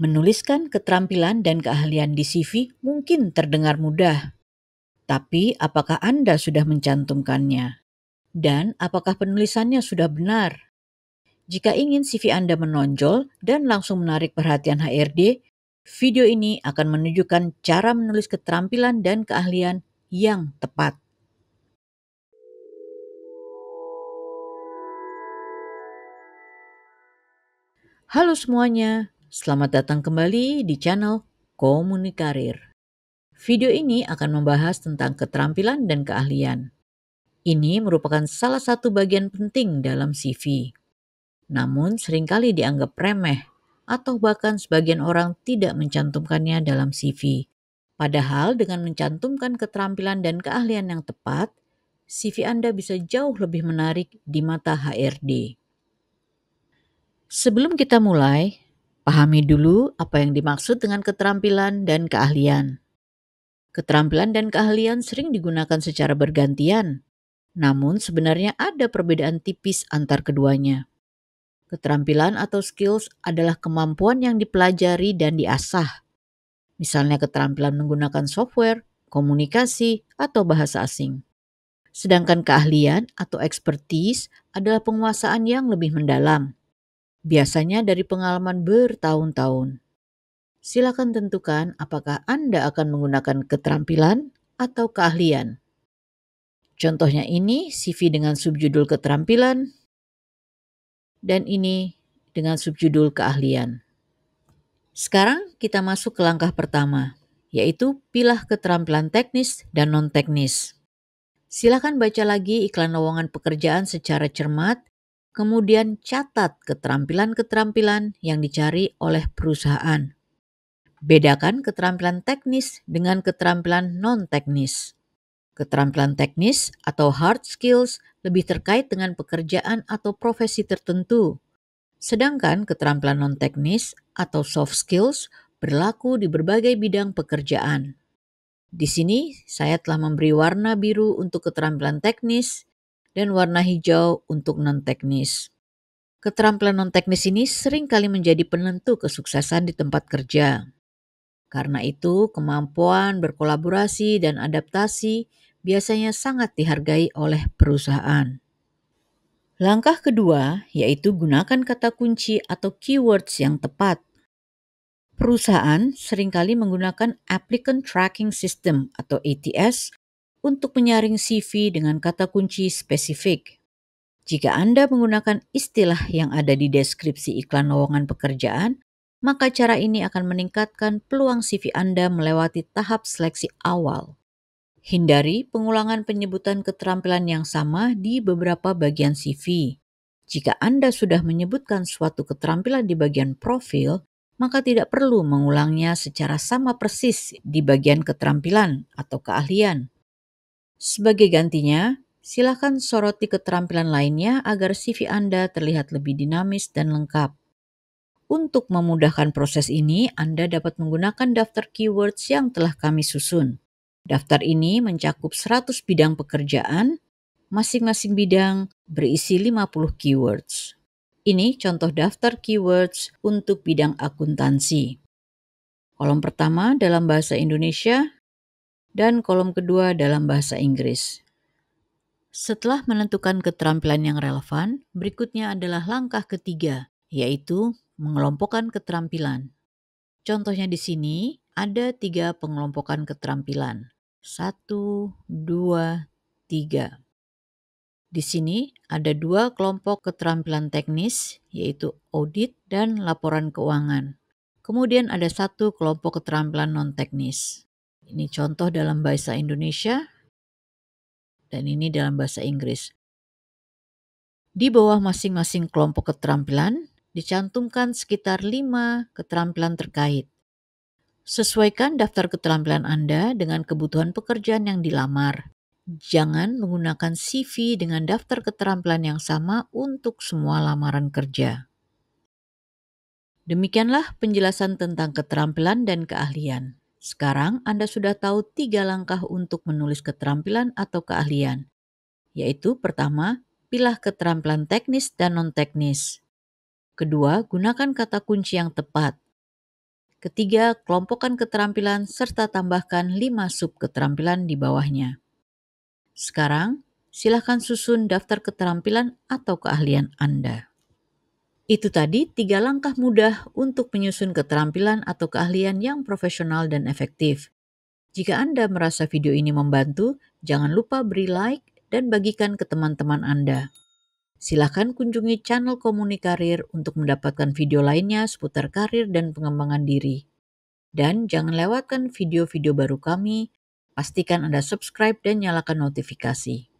Menuliskan keterampilan dan keahlian di CV mungkin terdengar mudah, tapi apakah Anda sudah mencantumkannya? Dan apakah penulisannya sudah benar? Jika ingin CV Anda menonjol dan langsung menarik perhatian HRD, video ini akan menunjukkan cara menulis keterampilan dan keahlian yang tepat. Halo semuanya, selamat datang kembali di channel Komunikarir. Video ini akan membahas tentang keterampilan dan keahlian. Ini merupakan salah satu bagian penting dalam CV, namun seringkali dianggap remeh atau bahkan sebagian orang tidak mencantumkannya dalam CV. Padahal dengan mencantumkan keterampilan dan keahlian yang tepat, CV Anda bisa jauh lebih menarik di mata HRD. Sebelum kita mulai, pahami dulu apa yang dimaksud dengan keterampilan dan keahlian. Keterampilan dan keahlian sering digunakan secara bergantian, namun sebenarnya ada perbedaan tipis antar keduanya. Keterampilan atau skills adalah kemampuan yang dipelajari dan diasah, misalnya keterampilan menggunakan software, komunikasi, atau bahasa asing. Sedangkan keahlian atau expertise adalah penguasaan yang lebih mendalam, biasanya dari pengalaman bertahun-tahun. Silakan tentukan apakah Anda akan menggunakan keterampilan atau keahlian. Contohnya ini CV dengan subjudul keterampilan dan ini dengan subjudul keahlian. Sekarang kita masuk ke langkah pertama, yaitu pilah keterampilan teknis dan non-teknis. Silakan baca lagi iklan lowongan pekerjaan secara cermat, kemudian catat keterampilan-keterampilan yang dicari oleh perusahaan. Bedakan keterampilan teknis dengan keterampilan non-teknis. Keterampilan teknis atau hard skills lebih terkait dengan pekerjaan atau profesi tertentu. Sedangkan keterampilan non-teknis atau soft skills berlaku di berbagai bidang pekerjaan. Di sini saya telah memberi warna biru untuk keterampilan teknis dan warna hijau untuk non-teknis. Keterampilan non-teknis ini sering kali menjadi penentu kesuksesan di tempat kerja. Karena itu, kemampuan berkolaborasi dan adaptasi biasanya sangat dihargai oleh perusahaan. Langkah kedua yaitu gunakan kata kunci atau keywords yang tepat. Perusahaan seringkali menggunakan Applicant Tracking System atau ATS untuk menyaring CV dengan kata kunci spesifik. Jika Anda menggunakan istilah yang ada di deskripsi iklan lowongan pekerjaan, maka cara ini akan meningkatkan peluang CV Anda melewati tahap seleksi awal. Hindari pengulangan penyebutan keterampilan yang sama di beberapa bagian CV. Jika Anda sudah menyebutkan suatu keterampilan di bagian profil, maka tidak perlu mengulangnya secara sama persis di bagian keterampilan atau keahlian. Sebagai gantinya, silakan soroti keterampilan lainnya agar CV Anda terlihat lebih dinamis dan lengkap. Untuk memudahkan proses ini, Anda dapat menggunakan daftar keywords yang telah kami susun. Daftar ini mencakup 100 bidang pekerjaan, masing-masing bidang berisi 50 keywords. Ini contoh daftar keywords untuk bidang akuntansi. Kolom pertama dalam bahasa Indonesia dan kolom kedua dalam bahasa Inggris. Setelah menentukan keterampilan yang relevan, berikutnya adalah langkah ketiga, yaitu mengelompokkan keterampilan. Contohnya di sini ada 3 pengelompokan keterampilan. 1, 2, 3. Di sini ada 2 kelompok keterampilan teknis, yaitu audit dan laporan keuangan. Kemudian ada 1 kelompok keterampilan non-teknis. Ini contoh dalam bahasa Indonesia dan ini dalam bahasa Inggris. Di bawah masing-masing kelompok keterampilan dicantumkan sekitar 5 keterampilan terkait. Sesuaikan daftar keterampilan Anda dengan kebutuhan pekerjaan yang dilamar. Jangan menggunakan CV dengan daftar keterampilan yang sama untuk semua lamaran kerja. Demikianlah penjelasan tentang keterampilan dan keahlian. Sekarang Anda sudah tahu 3 langkah untuk menulis keterampilan atau keahlian, yaitu pertama, pilah keterampilan teknis dan non-teknis. Kedua, gunakan kata kunci yang tepat. Ketiga, kelompokkan keterampilan serta tambahkan 5 sub keterampilan di bawahnya. Sekarang, silakan susun daftar keterampilan atau keahlian Anda. Itu tadi 3 langkah mudah untuk menyusun keterampilan atau keahlian yang profesional dan efektif. Jika Anda merasa video ini membantu, jangan lupa beri like dan bagikan ke teman-teman Anda. Silakan kunjungi channel Komunikarir untuk mendapatkan video lainnya seputar karir dan pengembangan diri. Dan jangan lewatkan video-video baru kami. Pastikan Anda subscribe dan nyalakan notifikasi.